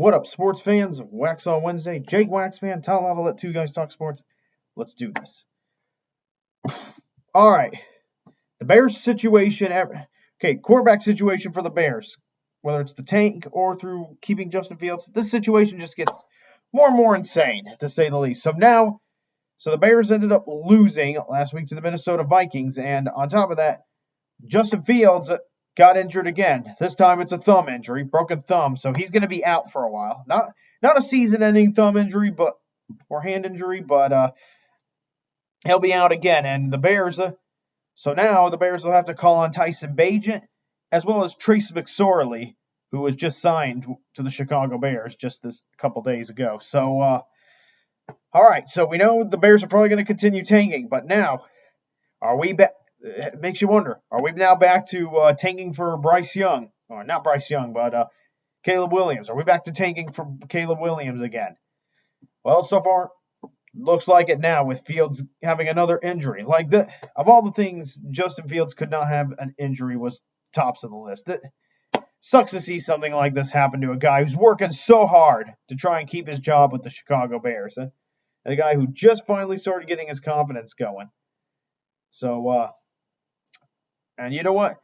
What up, sports fans? Waxon Wednesday. Jake Waxman, Tom Lavalette, two guys talk sports. Let's do this. All right. The Bears situation. Quarterback situation for the Bears. Whether it's the tank or through keeping Justin Fields, this situation just gets more and more insane, to say the least. So the Bears ended up losing last week to the Minnesota Vikings, and on top of that, Justin Fields got injured again. This time it's a thumb injury, broken thumb, so he's going to be out for a while. Not a season-ending thumb injury, or hand injury, but he'll be out again. And the Bears, so now the Bears will have to call on Tyson Bagent as well as Trace McSorley, who was just signed to the Chicago Bears just this couple days ago. So, all right, so we know the Bears are probably going to continue tanking, but now, are we back? It makes you wonder, are we now back to tanking for Bryce Young? Or not Bryce Young, but Caleb Williams. Are we back to tanking for Caleb Williams again? Well, so far, looks like it now with Fields having another injury. Of all the things Justin Fields could not have an injury was tops of the list. It sucks to see something like this happen to a guy who's working so hard to try and keep his job with the Chicago Bears. And a guy who just finally started getting his confidence going. So, and you know what?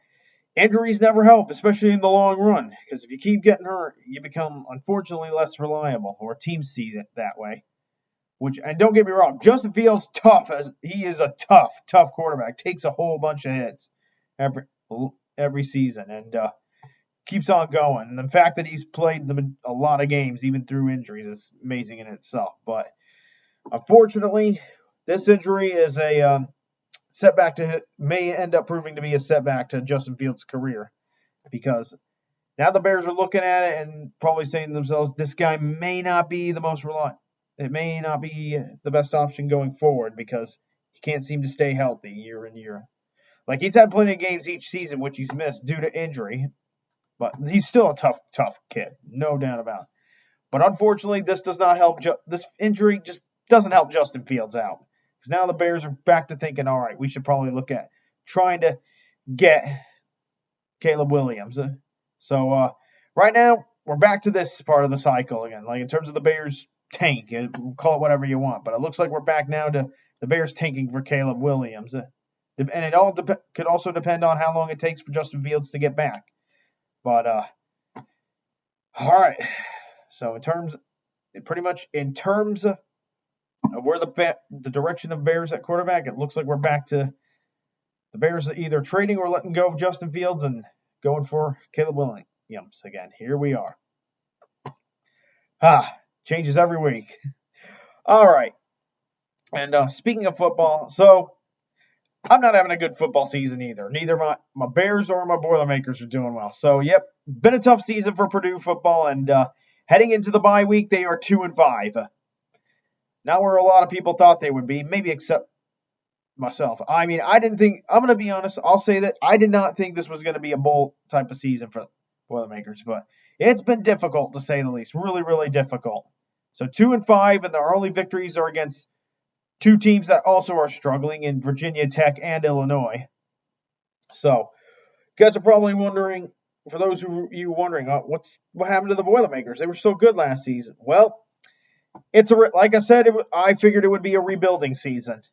Injuries never help, especially in the long run, because if you keep getting hurt, you become, unfortunately, less reliable, or teams see it that way. And don't get me wrong, Justin Fields he is a tough quarterback. Takes a whole bunch of hits every season and keeps on going. And the fact that he's played a lot of games, even through injuries, is amazing in itself. But unfortunately, this injury is a setback may end up proving to be a setback to Justin Fields' career, because now the Bears are looking at it and probably saying to themselves, this guy may not be the most reliable. It may not be the best option going forward because he can't seem to stay healthy year in year. Like, he's had plenty of games each season which he's missed due to injury, but he's still a tough kid, no doubt about it. But unfortunately, this does not help. This injury just doesn't help Justin Fields out. Because now the Bears are back to thinking, all right, we should probably look at trying to get Caleb Williams. So right now, we're back to this part of the cycle again. Like, in terms of the Bears tank, call it whatever you want. But it looks like we're back now to the Bears tanking for Caleb Williams. And it all could also depend on how long it takes for Justin Fields to get back. But, all right. So in terms of where the direction of Bears at quarterback, it looks like we're back to the Bears either trading or letting go of Justin Fields and going for Caleb Williams again. Here we are. Changes every week. All right. And speaking of football, so I'm not having a good football season either. Neither my Bears or my Boilermakers are doing well. So, yep, been a tough season for Purdue football, and heading into the bye week, they are 2-5. Not where a lot of people thought they would be, maybe except myself. I mean, I'm going to be honest, I'll say that I did not think this was going to be a bowl type of season for Boilermakers, but it's been difficult, to say the least. Really, really difficult. So 2-5, and their only victories are against two teams that also are struggling in Virginia Tech and Illinois. So, you guys are probably wondering, for those of you wondering, what happened to the Boilermakers? They were so good last season. Well, like I said, I figured it would be a rebuilding season,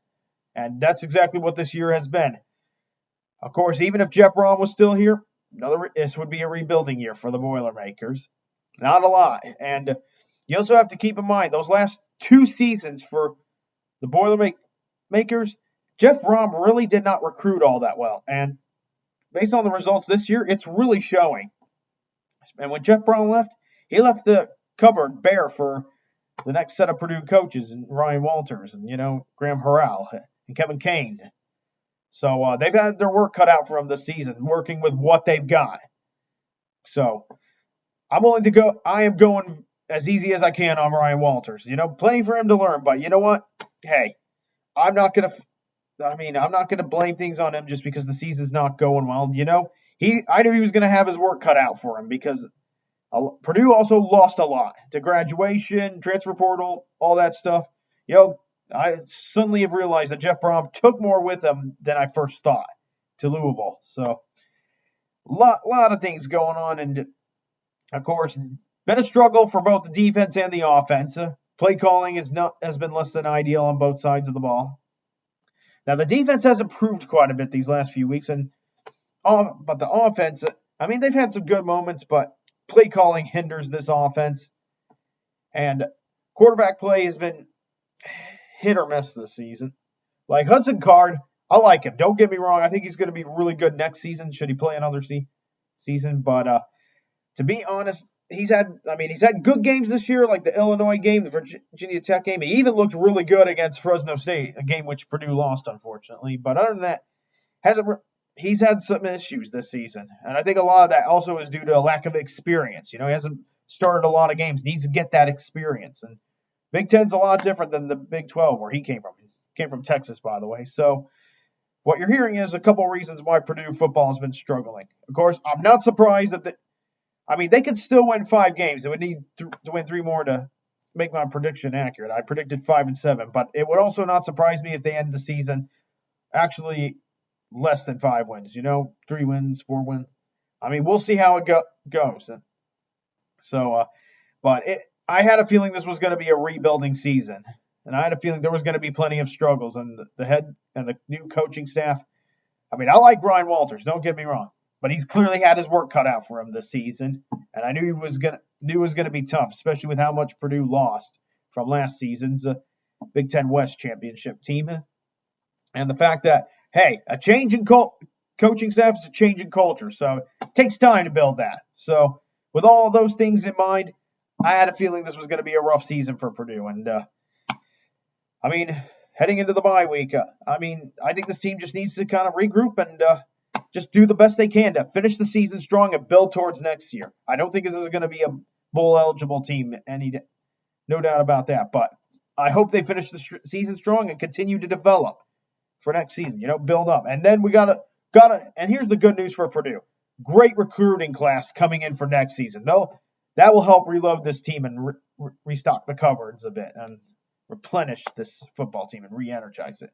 and that's exactly what this year has been. Of course, even if Jeff Brom was still here, this would be a rebuilding year for the Boilermakers. Not a lot, and you also have to keep in mind those last two seasons for the Boilermakers, Jeff Brom really did not recruit all that well, and based on the results this year, it's really showing. And when Jeff Brom left, he left the cupboard bare for the next set of Purdue coaches, and Ryan Walters, and Graham Harrell and Kevin Kane. So they've had their work cut out for them this season, working with what they've got. So I'm willing to go. I am going as easy as I can on Ryan Walters. Plenty for him to learn, but you know what? Hey, I'm not gonna blame things on him just because the season's not going well. I knew he was gonna have his work cut out for him because Purdue also lost a lot to graduation, transfer portal, all that stuff. I suddenly have realized that Jeff Brom took more with him than I first thought to Louisville. So, lot of things going on, and of course, Been a struggle for both the defense and the offense. Play calling has been less than ideal on both sides of the ball. Now the defense has improved quite a bit these last few weeks, but the offense, I mean, they've had some good moments, but play calling hinders this offense, and quarterback play has been hit or miss this season. Like Hudson Card, I like him. Don't get me wrong. I think he's going to be really good next season. Should he play another season? But to be honest, he's had good games this year, like the Illinois game, the Virginia Tech game. He even looked really good against Fresno State, a game which Purdue lost, unfortunately. But other than that, he's had some issues this season, and I think a lot of that also is due to a lack of experience. He hasn't started a lot of games, needs to get that experience. And Big Ten's a lot different than the Big 12 where he came from. He came from Texas, by the way. So what you're hearing is a couple reasons why Purdue football has been struggling. Of course, I'm not surprised that they could still win 5 games. They would need to win 3 more to make my prediction accurate. I predicted 5-7, but it would also not surprise me if they end the season actually less than 5 wins. 3 wins, 4 wins. We'll see how it goes. So, I had a feeling this was going to be a rebuilding season, and I had a feeling there was going to be plenty of struggles. And the head and the new coaching staff. I like Brian Walters. Don't get me wrong. But he's clearly had his work cut out for him this season, and I knew it was gonna be tough, especially with how much Purdue lost from last season's Big Ten West championship team, and the fact that a change in coaching staff is a change in culture, so it takes time to build that. So with all of those things in mind, I had a feeling this was going to be a rough season for Purdue, and heading into the bye week, I think this team just needs to kind of regroup and just do the best they can to finish the season strong and build towards next year. I don't think this is going to be a bowl-eligible team, no doubt about that. But I hope they finish the season strong and continue to develop for next season, build up. And then we gotta, and here's the good news for Purdue. Great recruiting class coming in for next season. That will help reload this team and restock the cupboards a bit and replenish this football team and re-energize it.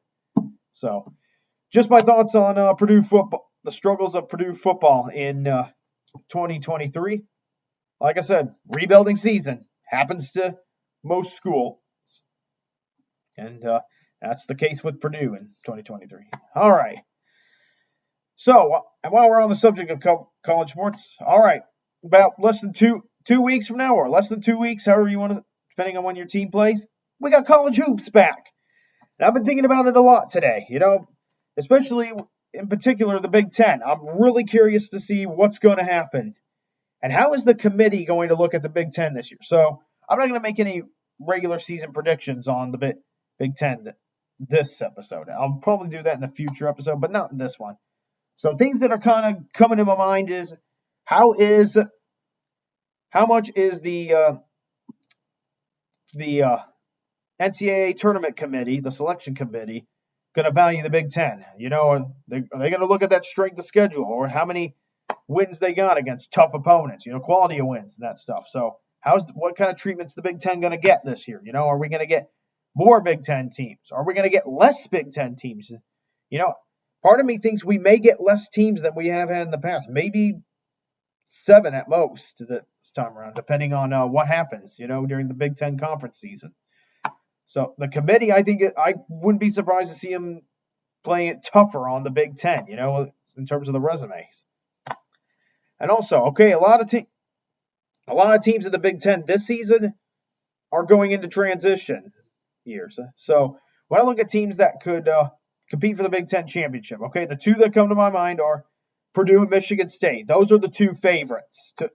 So just my thoughts on Purdue football. The struggles of Purdue football in 2023. Like I said, rebuilding season happens to most schools. And that's the case with Purdue in 2023. All right. So, and while we're on the subject of college sports, all right, about less than two weeks from now, or less than 2 weeks, however you want to, depending on when your team plays, we got college hoops back. And I've been thinking about it a lot today, especially in particular the Big Ten. I'm really curious to see what's going to happen. And how is the committee going to look at the Big Ten this year? So I'm not going to make any regular season predictions on the Big Ten this episode. I'll probably do that in a future episode, but not in this one. So things that are kind of coming to my mind is how much is the NCAA tournament committee, the selection committee, going to value the Big Ten? Are they going to look at that strength of schedule or how many wins they got against tough opponents, quality of wins and that stuff. So what kind of treatment's the Big Ten going to get this year? Are we going to get more Big Ten teams? Are we going to get less Big Ten teams? Part of me thinks we may get less teams than we have had in the past. Maybe 7 at most this time around, depending on what happens, during the Big Ten conference season. So the committee, I think I wouldn't be surprised to see them playing it tougher on the Big Ten, in terms of the resumes. And also, a lot of teams in the Big Ten this season are going into transition years. So when I look at teams that could compete for the Big Ten championship, the 2 that come to my mind are Purdue and Michigan State. Those are the 2 favorites to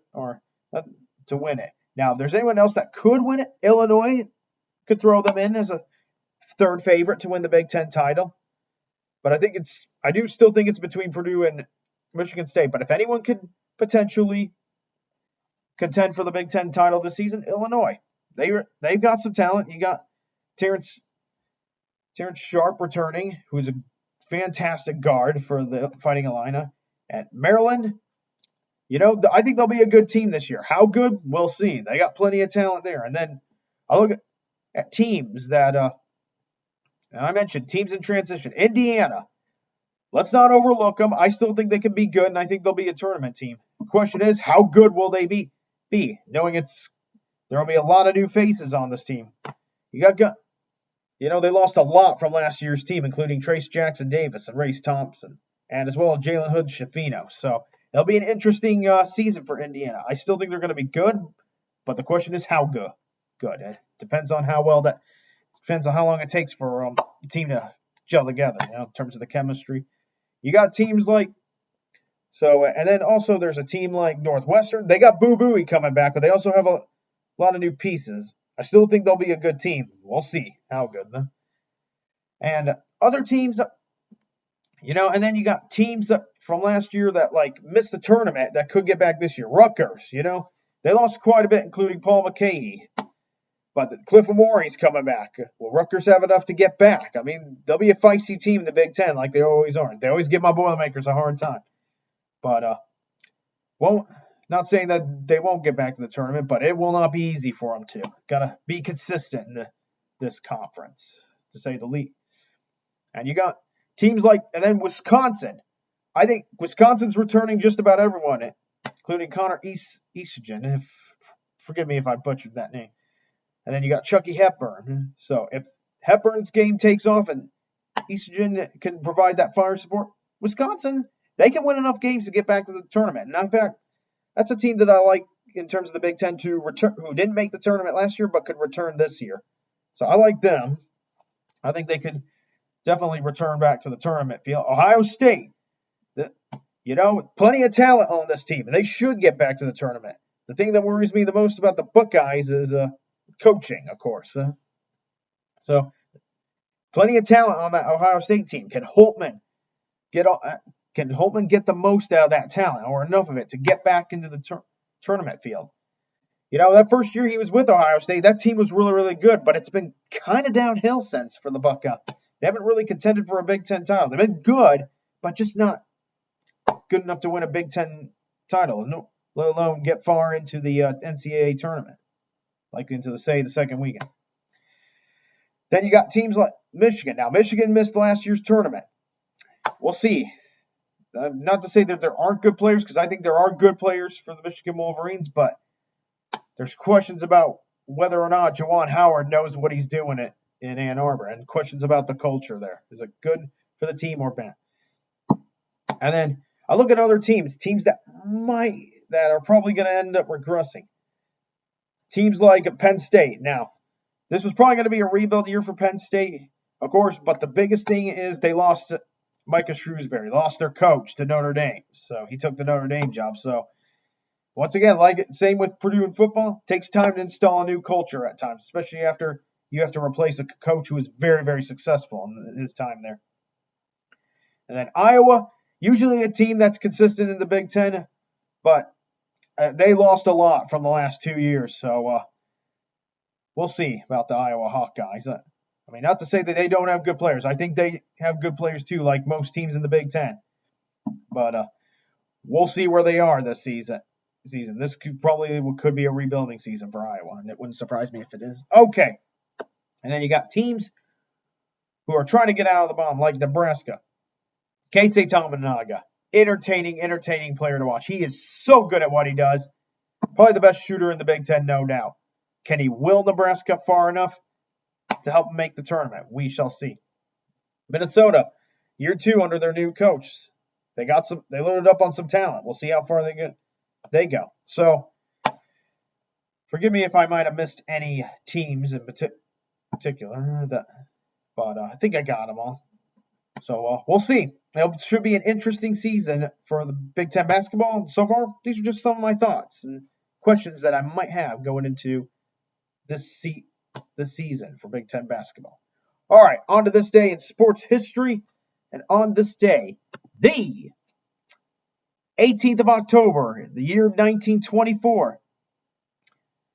win it. Now, if there's anyone else that could win it, Illinois could throw them in as a 3rd favorite to win the Big Ten title. But I do still think it's between Purdue and Michigan State. But if anyone could potentially contend for the Big Ten title this season, Illinois. They've got some talent. You got Terrence Sharp returning, who's a fantastic guard for the Fighting Illini. At Maryland, I think they'll be a good team this year. How good? We'll see. They got plenty of talent there. And then I look at teams that I mentioned, teams in transition. Indiana. Let's not overlook them. I still think they can be good, and I think they'll be a tournament team. The question is, how good will they be? B, knowing there will be a lot of new faces on this team. They lost a lot from last year's team, including Trace Jackson Davis and Race Thompson, and as well as Jalen Hood Schifino. So it'll be an interesting season for Indiana. I still think they're going to be good, but the question is how good. It depends on how long it takes for the team to gel together, in terms of the chemistry. You got teams like and then also there's a team like Northwestern. They got Boo Buie coming back, but they also have a lot of new pieces. I still think they'll be a good team. We'll see how good. And other teams, and then you got teams from last year that missed the tournament that could get back this year. Rutgers, they lost quite a bit, including Paul McKay. But Cliff Amore's coming back. Will Rutgers have enough to get back? I mean, they'll be a feisty team in the Big Ten like they always are. They always give my Boilermakers a hard time. But, not saying that they won't get back to the tournament, but it will not be easy for them to. Got to be consistent in this conference, to say the least. And you got teams and then Wisconsin. I think Wisconsin's returning just about everyone, including Connor Eastigen. Forgive me if I butchered that name. And then you got Chucky Hepburn. So if Hepburn's game takes off and Eastigen can provide that fire support, Wisconsin, they can win enough games to get back to the tournament. And in fact, that's a team that I like in terms of the Big Ten to return, who didn't make the tournament last year but could return this year. So I like them. I think they could definitely return back to the tournament field. Ohio State, plenty of talent on this team, and they should get back to the tournament. The thing that worries me the most about the Buckeyes is coaching, of course. So plenty of talent on that Ohio State team. Can Holtman get the most out of that talent, or enough of it, to get back into the tournament field? That first year he was with Ohio State, that team was really, really good, but it's been kind of downhill since for the Buckeyes. They haven't really contended for a Big Ten title. They've been good, but just not good enough to win a Big Ten title, let alone get far into the NCAA tournament, like into the second weekend. Then you got teams like Michigan. Now, Michigan missed last year's tournament. We'll see. Not to say that there aren't good players, because I think there are good players for the Michigan Wolverines, but there's questions about whether or not Juwan Howard knows what he's doing in Ann Arbor, and questions about the culture there. Is it good for the team or bad? And then I look at other teams that are probably going to end up regressing. Teams like Penn State. Now, this was probably going to be a rebuild year for Penn State, of course, but the biggest thing is they lost Micah Shrewsbury, lost their coach to Notre Dame. So he took the Notre Dame job. So once again, same with Purdue in football, takes time to install a new culture at times, especially after you have to replace a coach who was very, very successful in his time there. And then Iowa, usually a team that's consistent in the Big Ten, but they lost a lot from the last 2 years. So we'll see about the Iowa Hawkeyes. I mean, not to say that they don't have good players. I think they have good players too, like most teams in the Big Ten. But we'll see where they are this season. This could be a rebuilding season for Iowa, and it wouldn't surprise me if it is. Okay. And then you got teams who are trying to get out of the bottom, like Nebraska. Keisei Tominaga. Entertaining player to watch. He is so good at what he does. Probably the best shooter in the Big Ten, no doubt. Can he will Nebraska far enough to help make the tournament? We shall see. Minnesota, year 2 under their new coach. They loaded up on some talent. We'll see how far they go. So, forgive me if I might have missed any teams in particular, but I think I got them all. So we'll see. It should be an interesting season for the Big Ten basketball. So far, these are just some of my thoughts and questions that I might have going into this season for Big Ten basketball. All right, on to this day in sports history. And on this day, the 18th of October, the year 1924,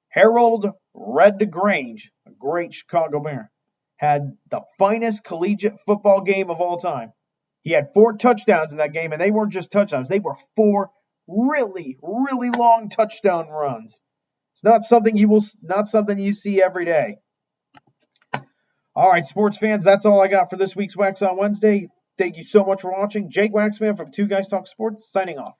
Harold Red DeGrange, a great Chicago Bear, had the finest collegiate football game of all time. He had 4 touchdowns in that game, and they weren't just touchdowns. They were 4 really, really long touchdown runs. It's not something you see every day. All right, sports fans, that's all I got for this week's Waxon Wednesday. Thank you so much for watching. Jake Waxman from 2 Guys Talk Sports, signing off.